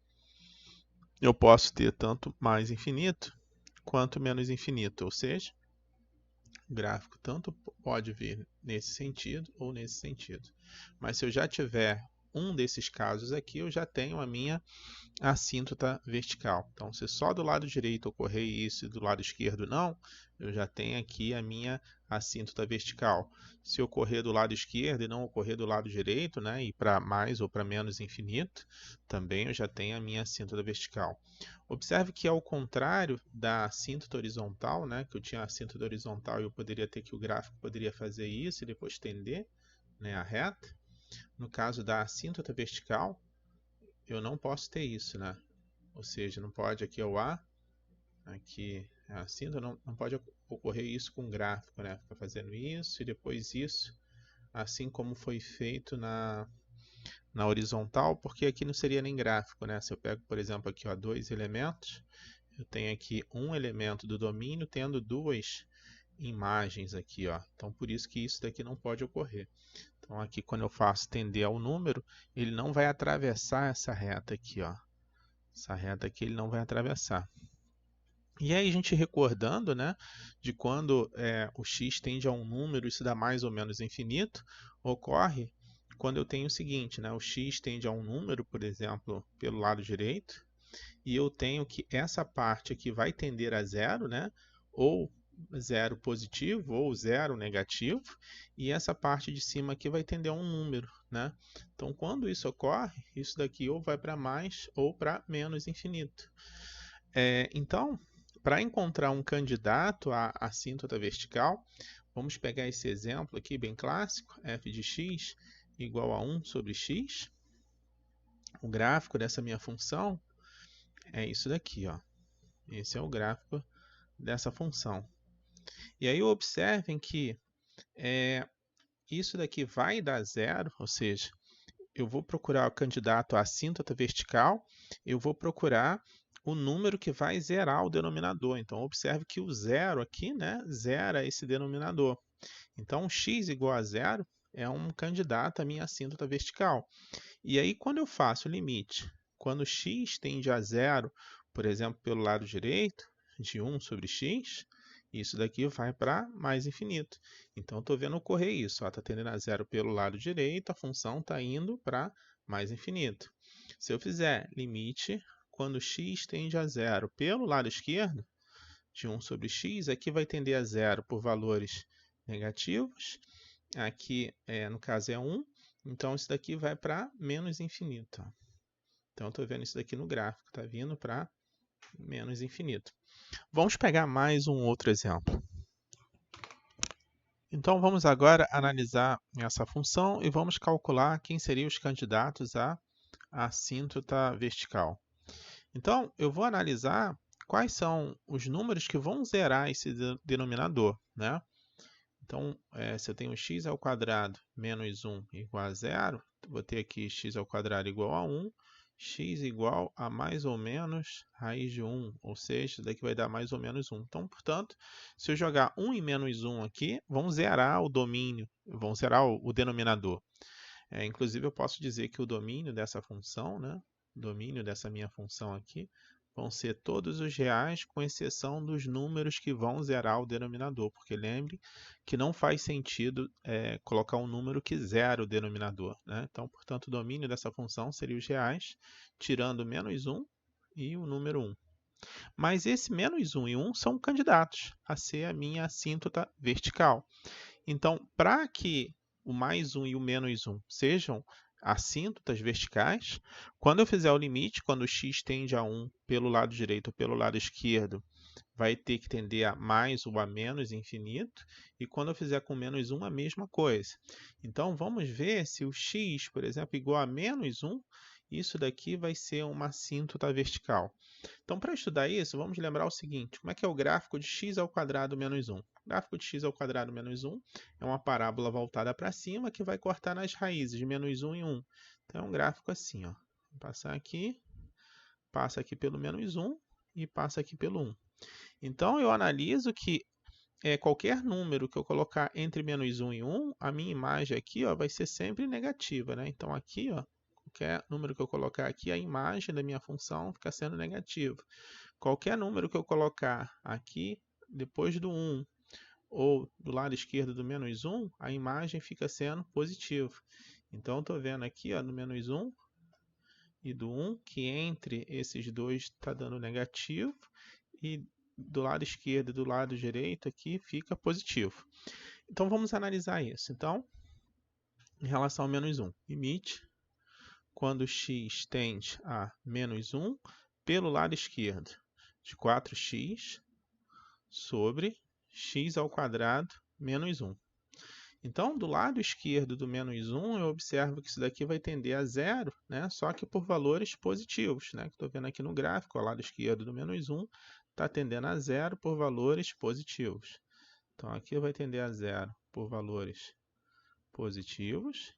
eu posso ter tanto mais infinito quanto menos infinito, ou seja, o gráfico tanto pode vir nesse sentido ou nesse sentido. Mas se eu já tiver um desses casos aqui, eu já tenho a minha assíntota vertical. Então, se só do lado direito ocorrer isso e do lado esquerdo não, eu já tenho aqui a minha assíntota vertical. Se ocorrer do lado esquerdo e não ocorrer do lado direito, né, e para mais ou para menos infinito, também eu já tenho a minha assíntota vertical. Observe que ao contrário da assíntota horizontal, né, que eu tinha a assíntota horizontal e eu poderia ter que o gráfico poderia fazer isso e depois tender, né, a reta. No caso da assíntota vertical, eu não posso ter isso, né? Ou seja, não pode aqui é o A, aqui é a assíntota, não pode ocorrer isso com o gráfico, né? Ficar fazendo isso e depois isso, assim como foi feito na horizontal, porque aqui não seria nem gráfico, né? Se eu pego, por exemplo, aqui ó, dois elementos, eu tenho aqui um elemento do domínio tendo duas imagens aqui, ó. Então, por isso que isso daqui não pode ocorrer. Então, aqui quando eu faço tender ao número, ele não vai atravessar essa reta aqui, ó. Essa reta aqui ele não vai atravessar. E aí a gente recordando, né, de quando o x tende a um número, isso dá mais ou menos infinito, ocorre quando eu tenho o seguinte, né, o x tende a um número, por exemplo, pelo lado direito, e eu tenho que essa parte aqui vai tender a zero, né, ou zero positivo ou zero negativo, e essa parte de cima aqui vai tender a um número, né? Então, quando isso ocorre, isso daqui ou vai para mais ou para menos infinito. Então, para encontrar um candidato à assíntota vertical, vamos pegar esse exemplo aqui bem clássico, f de x igual a 1 sobre x. O gráfico dessa minha função é isso daqui, ó. Esse é o gráfico dessa função. E aí observem que isso daqui vai dar zero, ou seja, eu vou procurar o candidato à assíntota vertical, eu vou procurar o número que vai zerar o denominador. Então, observe que o zero aqui, né, zera esse denominador. Então, x igual a zero é um candidato à minha assíntota vertical. E aí, quando eu faço o limite, quando x tende a zero, por exemplo, pelo lado direito, de 1 sobre x, isso daqui vai para mais infinito. Então, estou vendo ocorrer isso. Está tendendo a zero pelo lado direito, a função está indo para mais infinito. Se eu fizer limite, quando x tende a zero pelo lado esquerdo, de 1 sobre x, aqui vai tender a zero por valores negativos. Aqui, no caso, é 1. Então, isso daqui vai para menos infinito. Então, estou vendo isso daqui no gráfico, está vindo para menos infinito. Vamos pegar mais um outro exemplo. Então, vamos agora analisar essa função e vamos calcular quem seriam os candidatos à assíntota vertical. Então, eu vou analisar quais são os números que vão zerar esse denominador, né? Então, se eu tenho x ao quadrado menos 1 igual a zero, vou ter aqui x ao quadrado igual a 1, x igual a mais ou menos raiz de 1, ou seja, isso daqui vai dar mais ou menos 1. Então, portanto, se eu jogar 1 e menos 1 aqui, vão zerar o domínio, vão zerar o denominador. Inclusive, eu posso dizer que o domínio dessa função, né, o domínio dessa minha função aqui, vão ser todos os reais, com exceção dos números que vão zerar o denominador, porque lembre que não faz sentido colocar um número que zera o denominador, né? Então, portanto, o domínio dessa função seria os reais, tirando menos 1 e o número 1. Mas esse menos 1 e 1 são candidatos a ser a minha assíntota vertical. Então, para que o mais 1 e o menos 1 sejam assíntotas verticais, quando eu fizer o limite, quando x tende a 1 pelo lado direito ou pelo lado esquerdo, vai ter que tender a mais ou a menos infinito, e quando eu fizer com menos 1, a mesma coisa. Então, vamos ver se o x, por exemplo, igual a menos 1, isso daqui vai ser uma assíntota vertical. Então, para estudar isso, vamos lembrar o seguinte: como é que é o gráfico de x ao quadrado menos 1? O gráfico de x ao quadrado menos 1 é uma parábola voltada para cima que vai cortar nas raízes de menos 1 e 1. Então, é um gráfico assim, ó. Vou passar aqui, passa aqui pelo menos 1 e passa aqui pelo 1. Então, eu analiso que qualquer número que eu colocar entre menos 1 e 1, a minha imagem aqui, ó, vai ser sempre negativa, né? Então, aqui, ó, qualquer número que eu colocar aqui, a imagem da minha função fica sendo negativa. Qualquer número que eu colocar aqui, depois do 1 ou do lado esquerdo do menos 1, a imagem fica sendo positiva. Então, eu estou vendo aqui, ó, no menos 1 e do 1, que entre esses dois está dando negativo, e do lado esquerdo e do lado direito aqui fica positivo. Então, vamos analisar isso. Então, em relação ao menos 1, limite quando x tende a menos 1 pelo lado esquerdo de 4x sobre x ao quadrado menos 1. Então, do lado esquerdo do menos 1, eu observo que isso daqui vai tender a zero, né? Só que por valores positivos, né? Estou vendo aqui no gráfico, o lado esquerdo do menos 1 está tendendo a zero por valores positivos. Então, aqui vai tender a zero por valores positivos.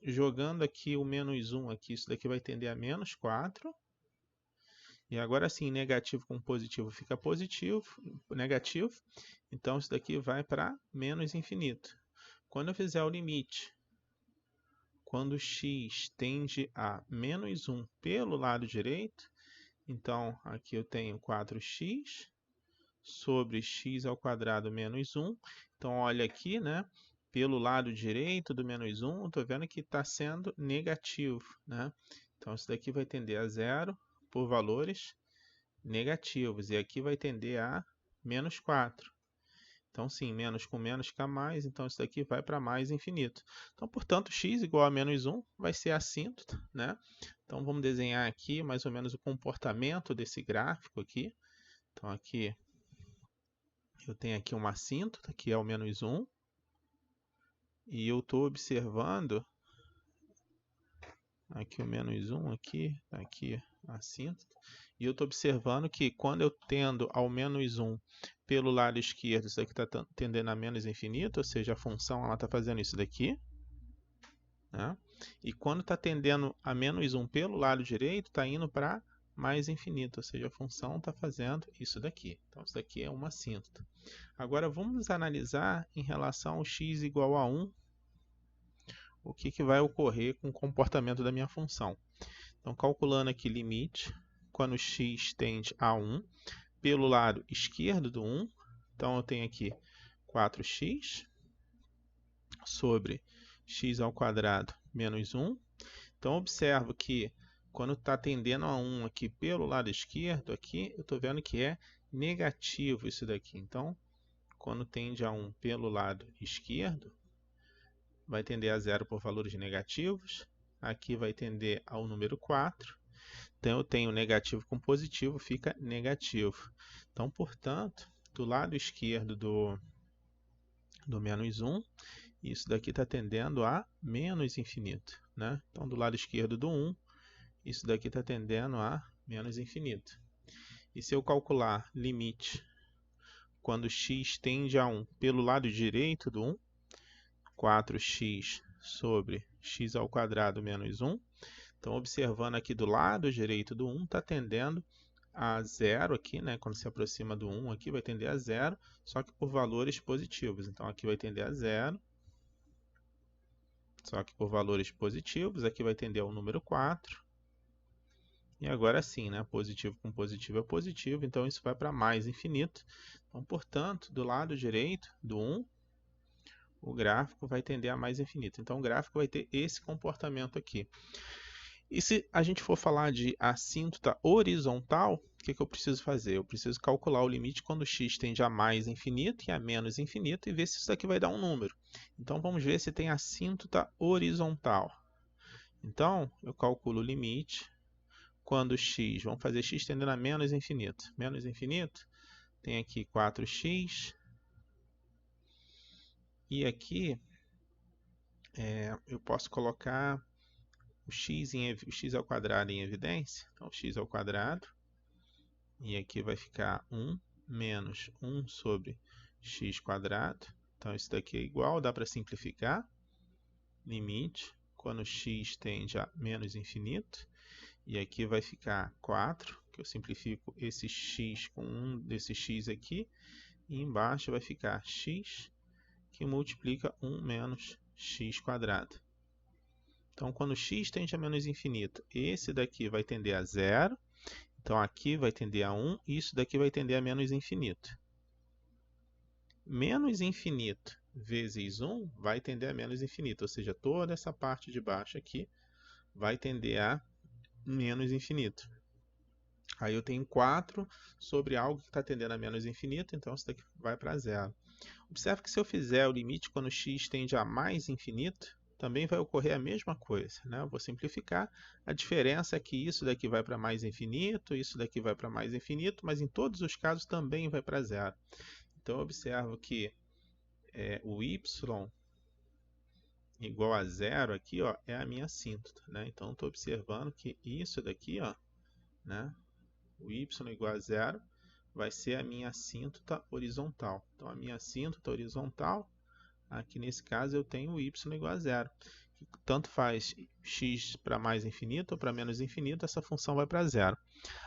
Jogando aqui o menos 1 aqui, isso daqui vai tender a menos 4. E agora sim, negativo com positivo fica positivo, negativo. Então, isso daqui vai para menos infinito. Quando eu fizer o limite, quando x tende a menos 1 pelo lado direito, então aqui eu tenho 4x sobre x ao quadrado menos 1. Então, olha aqui, né? Pelo lado direito do menos 1, estou vendo que está sendo negativo, né? Então, isso daqui vai tender a zero por valores negativos. E aqui vai tender a menos 4. Então, sim, menos com menos fica mais. Então, isso daqui vai para mais infinito. Então, portanto, x igual a menos 1 vai ser assíntota, né? Então, vamos desenhar aqui mais ou menos o comportamento desse gráfico aqui. Então, aqui eu tenho aqui uma assíntota, que é o menos 1. E eu estou observando aqui o menos 1, aqui a assíntota. E eu estou observando que quando eu tendo ao menos 1 pelo lado esquerdo, isso daqui está tendendo a menos infinito, ou seja, a função está fazendo isso daqui. Né? E quando está tendendo a menos 1 pelo lado direito, está indo para mais infinito, ou seja, a função está fazendo isso daqui. Então, isso daqui é uma assíntota. Agora, vamos analisar em relação ao x igual a 1, o que vai ocorrer com o comportamento da minha função. Então, calculando aqui limite, quando x tende a 1, pelo lado esquerdo do 1, então eu tenho aqui 4x sobre x ao quadrado menos 1. Então, observo que quando está tendendo a 1 aqui pelo lado esquerdo, aqui eu estou vendo que é negativo isso daqui. Então, quando tende a 1 pelo lado esquerdo, vai tender a zero por valores negativos. Aqui vai tender ao número 4. Então, eu tenho negativo com positivo, fica negativo. Então, portanto, do lado esquerdo do menos 1, isso daqui está tendendo a menos infinito. Né? Então, do lado esquerdo do 1, isso daqui está tendendo a menos infinito. E se eu calcular limite quando x tende a 1 pelo lado direito do 1, 4x sobre x ao quadrado menos 1. Então, observando aqui do lado direito do 1, está tendendo a zero aqui, né? Quando se aproxima do 1 aqui, vai tender a zero, só que por valores positivos. Então, aqui vai tender a zero, só que por valores positivos. Aqui vai tender ao número 4. E agora sim, né? Positivo com positivo é positivo, então isso vai para mais infinito. Então, portanto, do lado direito do 1, o gráfico vai tender a mais infinito. Então, o gráfico vai ter esse comportamento aqui. E se a gente for falar de assíntota horizontal, o que eu preciso fazer? Eu preciso calcular o limite quando x tende a mais infinito e a menos infinito e ver se isso daqui vai dar um número. Então, vamos ver se tem assíntota horizontal. Então, eu calculo o limite quando x, vamos fazer x tendendo a menos infinito. Menos infinito, tem aqui 4x. E aqui eu posso colocar o x ao quadrado em evidência. Então, x ao quadrado. E aqui vai ficar 1 menos 1 sobre x quadrado. Então, isso daqui é igual, dá para simplificar. Limite, quando x tende a menos infinito. E aqui vai ficar 4, que eu simplifico esse x com um desse x aqui. E embaixo vai ficar x, que multiplica 1 menos x quadrado. Então, quando x tende a menos infinito, esse daqui vai tender a zero. Então, aqui vai tender a 1 e isso daqui vai tender a menos infinito. Menos infinito vezes 1 vai tender a menos infinito, ou seja, toda essa parte de baixo aqui vai tender a menos infinito. Aí eu tenho 4 sobre algo que está tendendo a menos infinito, então isso daqui vai para zero. Observe que se eu fizer o limite quando x tende a mais infinito, também vai ocorrer a mesma coisa, né? Eu vou simplificar. A diferença é que isso daqui vai para mais infinito, isso daqui vai para mais infinito, mas em todos os casos também vai para zero. Então eu observo que o y igual a zero aqui, ó, é a minha assíntota, né? Então estou observando que isso daqui, ó, né? O y igual a zero vai ser a minha assíntota horizontal. Então a minha assíntota horizontal, aqui nesse caso eu tenho o y igual a zero. Tanto faz x para mais infinito ou para menos infinito, essa função vai para zero.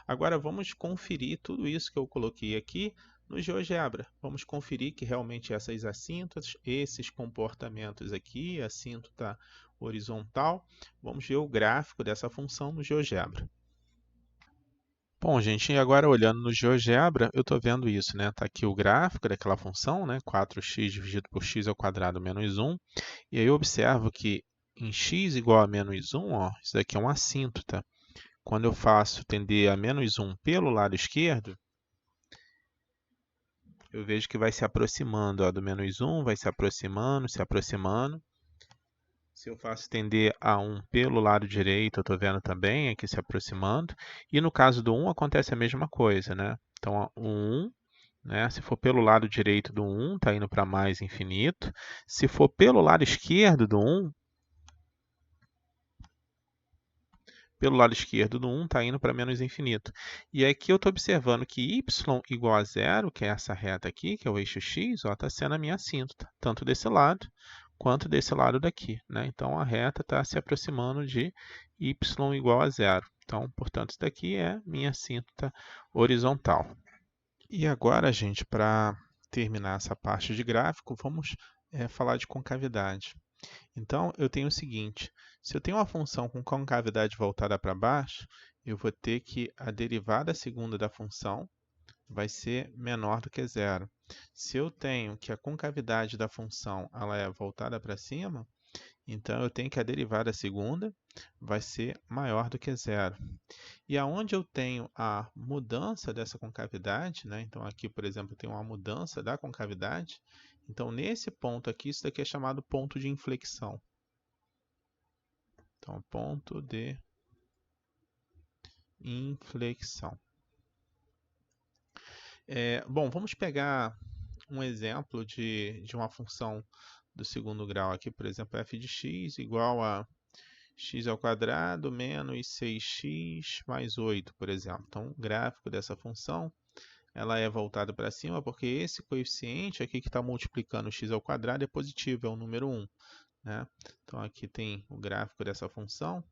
Agora vamos conferir tudo isso que eu coloquei aqui no GeoGebra. Vamos conferir que realmente essas assíntotas, esses comportamentos aqui, assíntota horizontal, vamos ver o gráfico dessa função no GeoGebra. Bom, gente, e agora olhando no GeoGebra, eu estou vendo isso, né? Está aqui o gráfico daquela função, né? 4x dividido por x ao quadrado menos 1. E aí eu observo que em x igual a menos 1, ó, isso daqui é um assíntota. Quando eu faço tender a menos 1 pelo lado esquerdo, eu vejo que vai se aproximando, ó, do menos 1, vai se aproximando, se aproximando. Se eu faço tender a 1 pelo lado direito, eu estou vendo também aqui se aproximando. E no caso do 1 acontece a mesma coisa, né? Então, ó, o 1, né, se for pelo lado direito do 1, está indo para mais infinito. Se for pelo lado esquerdo do 1, pelo lado esquerdo do 1 está indo para menos infinito. E aqui eu estou observando que y igual a zero, que é essa reta aqui, que é o eixo x, está sendo a minha assíntota, tanto desse lado quanto desse lado daqui, né? Então, a reta está se aproximando de y igual a zero. Então, portanto, isso daqui é minha assíntota horizontal. E agora, gente, para terminar essa parte de gráfico, vamos falar de concavidade. Então, eu tenho o seguinte, se eu tenho uma função com concavidade voltada para baixo, eu vou ter que a derivada segunda da função vai ser menor do que zero. Se eu tenho que a concavidade da função ela é voltada para cima, então eu tenho que a derivada segunda vai ser maior do que zero. E aonde eu tenho a mudança dessa concavidade, né? Então aqui, por exemplo, eu tenho uma mudança da concavidade. Então nesse ponto aqui, isso daqui é chamado ponto de inflexão. Então, ponto de inflexão. Bom, vamos pegar um exemplo de uma função do segundo grau aqui, por exemplo, f de x igual a x ao quadrado menos 6x mais 8, por exemplo. Então, o gráfico dessa função ela é voltada para cima porque esse coeficiente aqui que está multiplicando x ao quadrado é positivo, é o número 1. Né? Então, aqui tem o gráfico dessa função.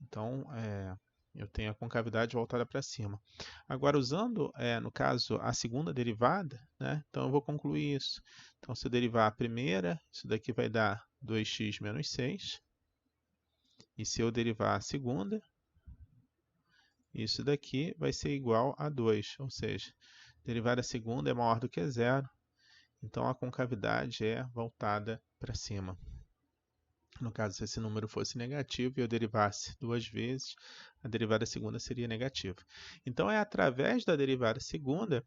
Então, eu tenho a concavidade voltada para cima. Agora, usando, no caso, a segunda derivada, né? Então eu vou concluir isso. Então, se eu derivar a primeira, isso daqui vai dar 2x menos 6. E se eu derivar a segunda, isso daqui vai ser igual a 2, ou seja, a derivada segunda é maior do que zero, então a concavidade é voltada para cima. No caso, se esse número fosse negativo e eu derivasse duas vezes, a derivada segunda seria negativa. Então, é através da derivada segunda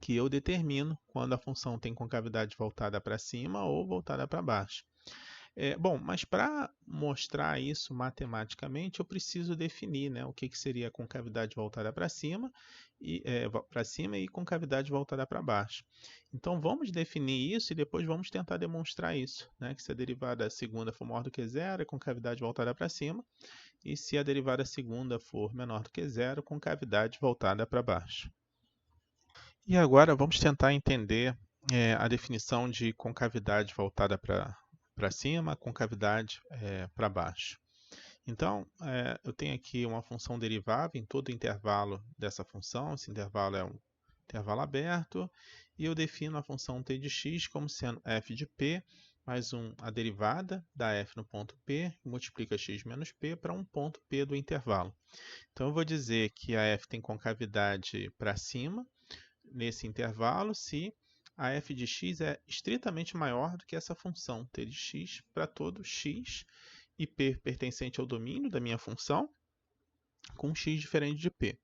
que eu determino quando a função tem concavidade voltada para cima ou voltada para baixo. Bom, mas para mostrar isso matematicamente, eu preciso definir, né, o que seria concavidade voltada para cima e concavidade voltada para baixo. Então, vamos definir isso e depois vamos tentar demonstrar isso, né, que se a derivada segunda for maior do que zero, é concavidade voltada para cima, e se a derivada segunda for menor do que zero, concavidade voltada para baixo. E agora vamos tentar entender a definição de concavidade voltada para cima, concavidade para baixo. Então, eu tenho aqui uma função derivável em todo o intervalo dessa função. Esse intervalo é um intervalo aberto. E eu defino a função t de x como sendo f de p mais a derivada da f no ponto P, que multiplica x menos p para um ponto P do intervalo. Então, eu vou dizer que a f tem concavidade para cima nesse intervalo se a f de x é estritamente maior do que essa função t de x para todo x e p pertencente ao domínio da minha função com x diferente de p.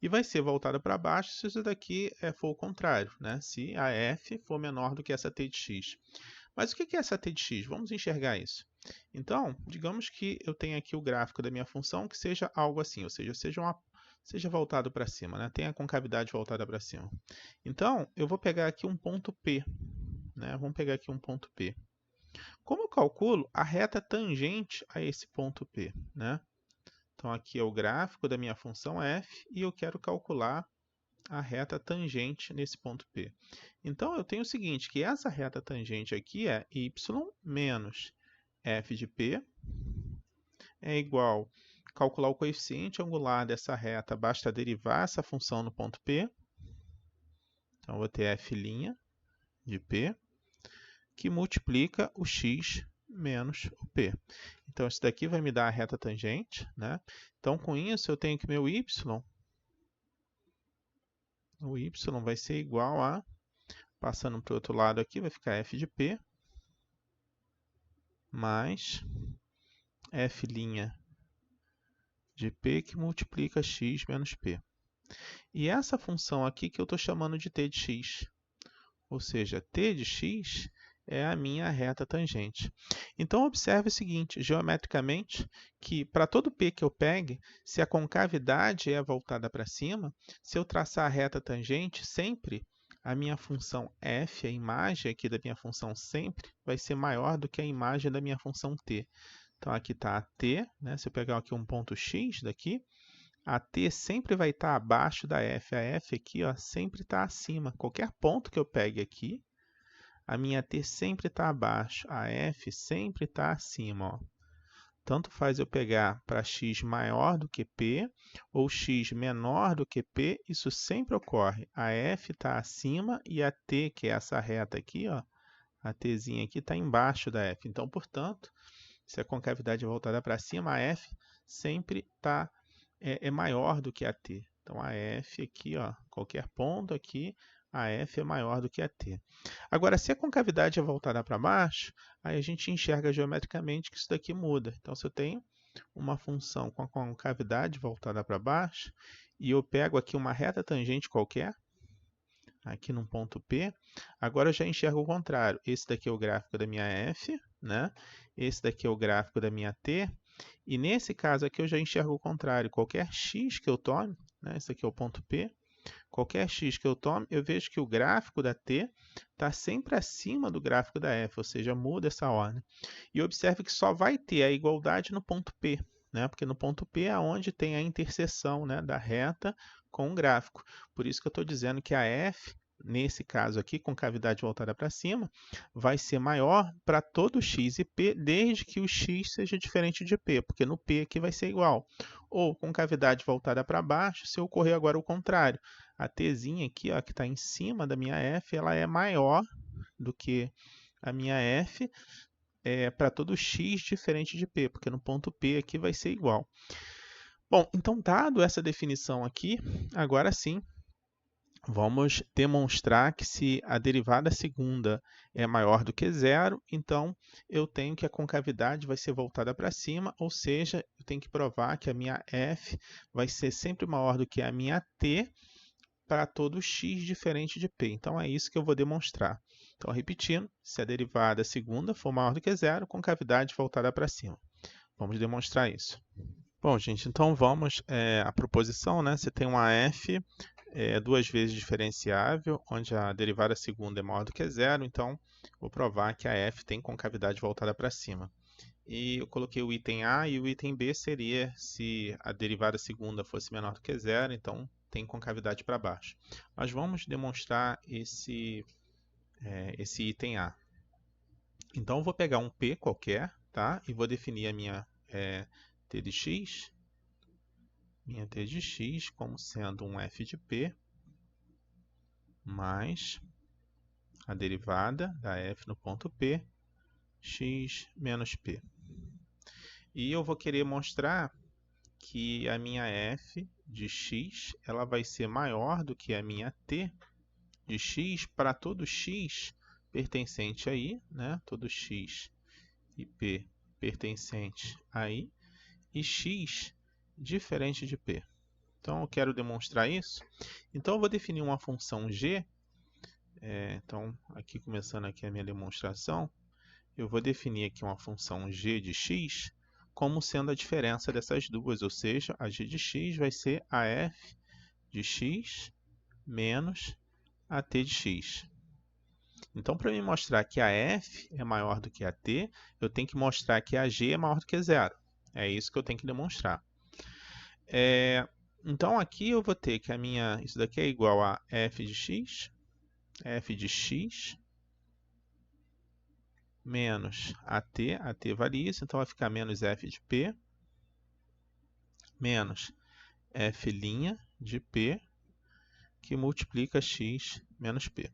E vai ser voltada para baixo se isso daqui for o contrário, né? Se a f for menor do que essa t de x. Mas o que é essa t de x? Vamos enxergar isso. Então, digamos que eu tenho aqui o gráfico da minha função que seja algo assim, ou seja, seja voltado para cima, né? Tenha a concavidade voltada para cima. Então, eu vou pegar aqui um ponto P, né? Vamos pegar aqui um ponto P. Como eu calculo a reta tangente a esse ponto P, né? Então, aqui é o gráfico da minha função f e eu quero calcular a reta tangente nesse ponto P. Então, eu tenho o seguinte, que essa reta tangente aqui é y menos f de p é igual a calcular o coeficiente angular dessa reta, basta derivar essa função no ponto P. Então, eu vou ter f' de p, que multiplica o x menos o p. Então, isso daqui vai me dar a reta tangente, né? Então, com isso, eu tenho que meu o y vai ser igual a, passando para o outro lado aqui, vai ficar f de p mais f' de p que multiplica x menos p. E essa função aqui que eu estou chamando de t de x, ou seja, t de x é a minha reta tangente. Então, observe o seguinte, geometricamente, que para todo p que eu pegue, se a concavidade é voltada para cima, se eu traçar a reta tangente, sempre a minha função f, a imagem aqui da minha função sempre, vai ser maior do que a imagem da minha função t. Então, aqui está a t, né? Se eu pegar aqui um ponto x daqui, a t sempre vai estar abaixo da f. A f aqui ó, sempre está acima. Qualquer ponto que eu pegue aqui, a minha t sempre está abaixo. A f sempre está acima. Ó. Tanto faz eu pegar para x maior do que p ou x menor do que p, isso sempre ocorre. A f está acima e a t, que é essa reta aqui, ó, a tzinha aqui está embaixo da f. Então, portanto, se a concavidade é voltada para cima, a f sempre é maior do que a t. Então, a f aqui, ó, qualquer ponto aqui, a f é maior do que a t. Agora, se a concavidade é voltada para baixo, aí a gente enxerga geometricamente que isso daqui muda. Então, se eu tenho uma função com a concavidade voltada para baixo, e eu pego aqui uma reta tangente qualquer, aqui num ponto P, agora eu já enxergo o contrário. Esse daqui é o gráfico da minha f, né? Esse daqui é o gráfico da minha t, e nesse caso aqui eu já enxergo o contrário. Qualquer x que eu tome, né? Esse aqui é o ponto P, qualquer x que eu tome, eu vejo que o gráfico da t está sempre acima do gráfico da f, ou seja, muda essa ordem. E observe que só vai ter a igualdade no ponto P, né? Porque no ponto P é onde tem a interseção, né, da reta com o gráfico. Por isso que eu estou dizendo que a f, nesse caso aqui, com cavidade voltada para cima, vai ser maior para todo x e p, desde que o x seja diferente de p, porque no p aqui vai ser igual. Ou com cavidade voltada para baixo, se ocorrer agora o contrário. A tzinha aqui, ó, que está em cima da minha f, ela é maior do que a minha f para todo x diferente de p, porque no ponto P aqui vai ser igual. Bom, então dado essa definição aqui, agora sim, vamos demonstrar que se a derivada segunda é maior do que zero, então eu tenho que a concavidade vai ser voltada para cima, ou seja, eu tenho que provar que a minha f vai ser sempre maior do que a minha t para todo x diferente de p. Então é isso que eu vou demonstrar. Então, repetindo, se a derivada segunda for maior do que zero, concavidade voltada para cima. Vamos demonstrar isso. Bom, gente, então vamos à proposição, né? Você tem uma f duas vezes diferenciável, onde a derivada segunda é maior do que zero, então vou provar que a f tem concavidade voltada para cima. E eu coloquei o item A e o item B seria se a derivada segunda fosse menor do que zero, então tem concavidade para baixo. Mas vamos demonstrar esse item A. Então eu vou pegar um P qualquer, tá? E vou definir a minha t de x, como sendo um f de P mais a derivada da f no ponto P, x menos P. E eu vou querer mostrar que a minha f de x ela vai ser maior do que a minha t de x para todo x pertencente aí, né? Todo x e p pertencente aí, e x diferente de p. Então, eu quero demonstrar isso. Então, eu vou definir uma função g. Então, aqui começando aqui a minha demonstração, eu vou definir aqui uma função g de x como sendo a diferença dessas duas, ou seja, a g de x vai ser a f de x menos a t de x. Então, para me mostrar que a f é maior do que a t, eu tenho que mostrar que a g é maior do que zero. É isso que eu tenho que demonstrar. Então, aqui eu vou ter que isso daqui é igual a f de x menos a t vale isso, então vai ficar menos f de p, menos f' de p, que multiplica x menos p.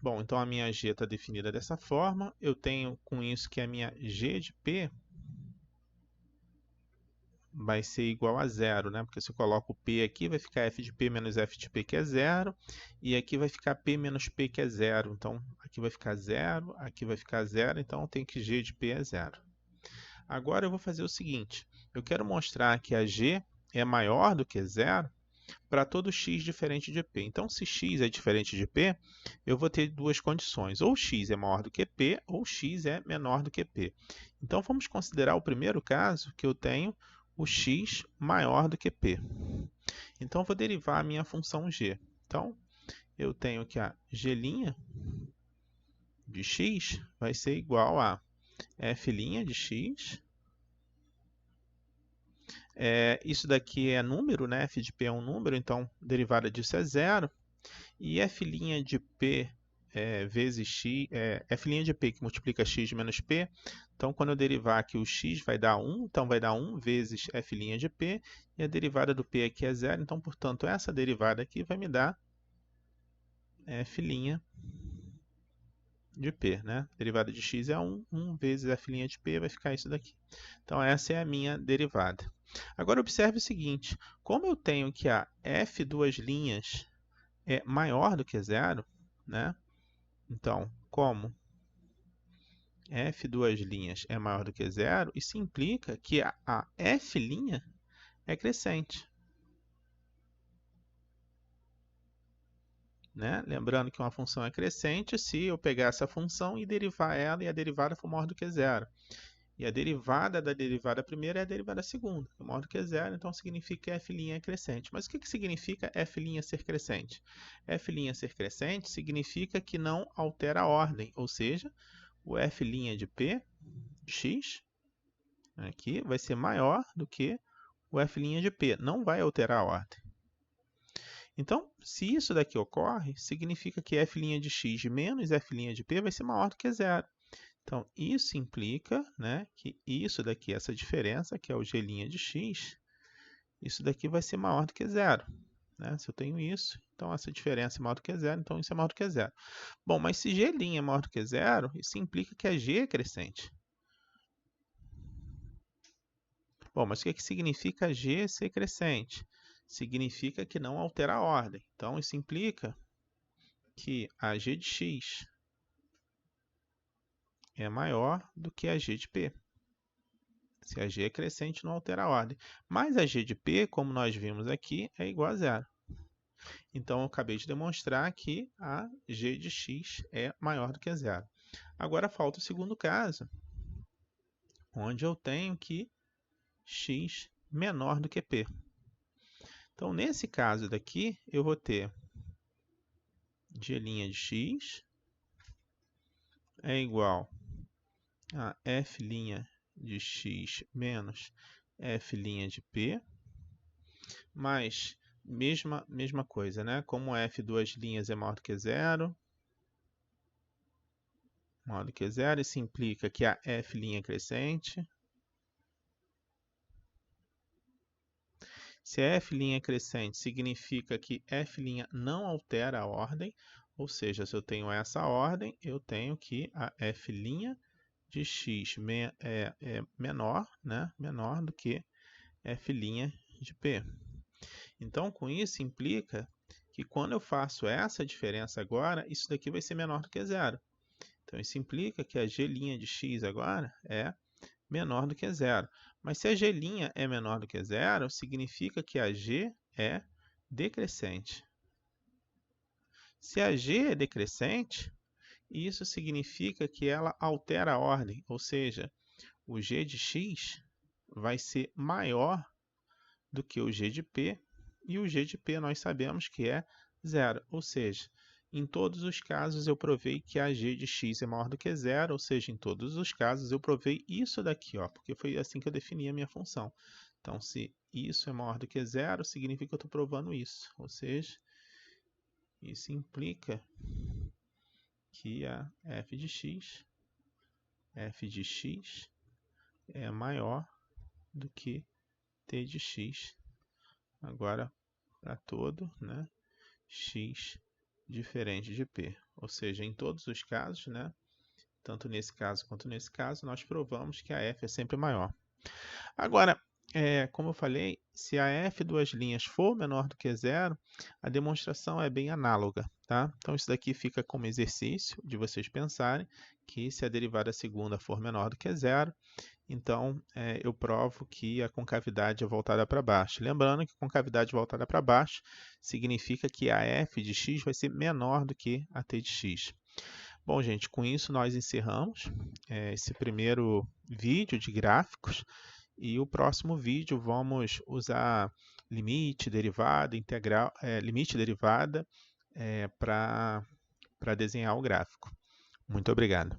Bom, então a minha g está definida dessa forma. Eu tenho com isso que a minha g de p vai ser igual a zero, né? Porque se eu coloco o p aqui, vai ficar f de p menos f de p, que é zero. E aqui vai ficar p menos p, que é zero. Então, aqui vai ficar zero, aqui vai ficar zero. Então, eu tenho que g de p é zero. Agora, eu vou fazer o seguinte. Eu quero mostrar que a g é maior do que zero para todo x diferente de p. Então, se x é diferente de p, eu vou ter duas condições. Ou x é maior do que p, ou x é menor do que p. Então, vamos considerar o primeiro caso, que eu tenho o x maior do que p. Então, eu vou derivar a minha função g. Então, eu tenho que a g' de x vai ser igual a f' de x. Isso daqui é número, né? F de p é um número, então derivada disso é zero. E f' de p vezes x, f' de p que multiplica x menos p. Então, quando eu derivar aqui o x vai dar 1, então vai dar 1 vezes f' de p. E a derivada do p aqui é zero, então, portanto, essa derivada aqui vai me dar f' de p, né? A derivada de x é 1, 1 vezes f' de p vai ficar isso daqui. Então, essa é a minha derivada. Agora, observe o seguinte, como eu tenho que a f duas linhas é maior do que zero, né? Então, como f duas linhas é maior do que zero, isso implica que a f' é crescente. Né? Lembrando que uma função é crescente se eu pegar essa função e derivar ela e a derivada for maior do que zero. E a derivada da derivada primeira é a derivada segunda, que é maior do que zero, então significa que f' é crescente. Mas o que significa f' ser crescente? F' ser crescente significa que não altera a ordem, ou seja, o f' de p, x, aqui vai ser maior do que o f' de p, não vai alterar a ordem. Então, se isso daqui ocorre, significa que f' de x menos f' de p vai ser maior do que zero. Então, isso implica, né, que isso daqui, essa diferença, que é o g' de x, isso daqui vai ser maior do que zero. Né? Se eu tenho isso, então essa diferença é maior do que zero, então isso é maior do que zero. Bom, mas se g' é maior do que zero, isso implica que a g é crescente. Bom, mas o que significa G ser crescente? Significa que não altera a ordem. Então, isso implica que a G de x é maior do que a G de P. Se a G é crescente, não altera a ordem. Mas a G de P, como nós vimos aqui, é igual a zero. Então, eu acabei de demonstrar que a G de x é maior do que zero. Agora, falta o segundo caso, onde eu tenho que x menor do que P. Então, nesse caso daqui, eu vou ter G' de x é igual a F' de x menos F' de P, mas mesma coisa, né? Como F duas linhas é maior do que zero, isso implica que a F' é crescente. Se a F' é crescente, significa que F' não altera a ordem, ou seja, se eu tenho essa ordem, eu tenho que a F' de x é menor, né? Menor do que F' de P. Então, com isso, implica que quando eu faço essa diferença agora, isso daqui vai ser menor do que zero. Então, isso implica que a G' de x agora é menor do que zero. Mas se a G' é menor do que zero, significa que a G é decrescente. Se a G é decrescente, isso significa que ela altera a ordem, ou seja, o G de x vai ser maior do que o G de P, e o G de P nós sabemos que é zero, ou seja, em todos os casos eu provei que a G de x é maior do que zero, ou seja, em todos os casos eu provei isso daqui, ó, porque foi assim que eu defini a minha função. Então, se isso é maior do que zero, significa que eu estou provando isso, ou seja, isso implica que a f de x é maior do que t de x, agora para todo, né, x diferente de p. Ou seja, em todos os casos, né, tanto nesse caso quanto nesse caso, nós provamos que a f é sempre maior. Agora, como eu falei, se a f duas linhas for menor do que zero, a demonstração é bem análoga, tá? Então, isso daqui fica como exercício de vocês pensarem que se a derivada segunda for menor do que zero, então eu provo que a concavidade é voltada para baixo. Lembrando que concavidade voltada para baixo significa que a f de x vai ser menor do que a t de x. Bom, gente, com isso nós encerramos esse primeiro vídeo de gráficos. E o próximo vídeo vamos usar limite, derivada, integral, limite e derivada para desenhar o gráfico. Muito obrigado.